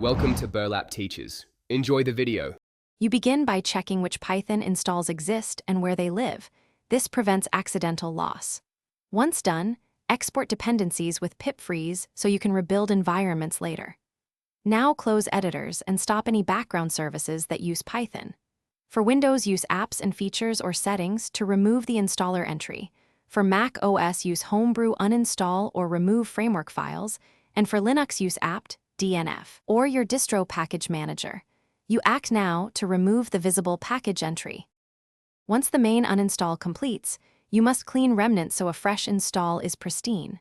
Welcome to Burlap Teachers. Enjoy the video. You begin by checking which Python installs exist and where they live. This prevents accidental loss. Once done, export dependencies with pip freeze so you can rebuild environments later. Now close editors and stop any background services that use Python. For Windows, use Apps and Features or Settings to remove the installer entry. For Mac OS, use Homebrew uninstall or remove framework files. And for Linux, use apt DNF or your distro package manager. You act now to remove the visible package entry. Once the main uninstall completes, you must clean remnants so a fresh install is pristine.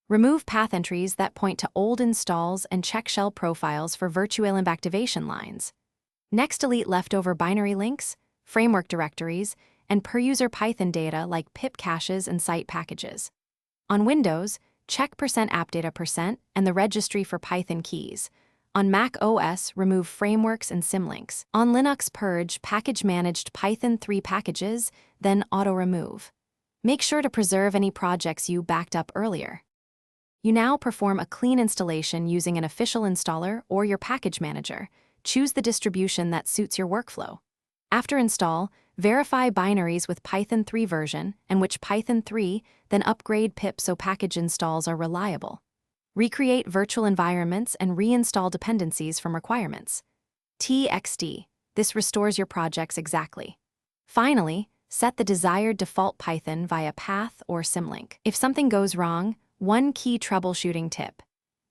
Remove path entries that point to old installs and check shell profiles for virtualenv activation lines. Next, delete leftover binary links, framework directories, and per-user Python data like pip caches and site packages. On Windows, check %appdata% and the registry for Python keys. On Mac OS, remove frameworks and symlinks. On Linux, purge package-managed Python 3 packages, then auto-remove. Make sure to preserve any projects you backed up earlier. You now perform a clean installation using an official installer or your package manager. Choose the distribution that suits your workflow. After install, verify binaries with Python 3 version and which Python 3, then upgrade pip so package installs are reliable. Recreate virtual environments and reinstall dependencies from requirements. TXT. This restores your projects exactly. Finally, set the desired default Python via path or symlink. If something goes wrong, one key troubleshooting tip.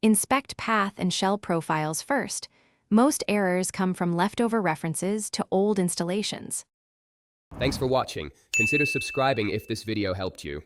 Inspect path and shell profiles first. Most errors come from leftover references to old installations. Thanks for watching. Consider subscribing if this video helped you.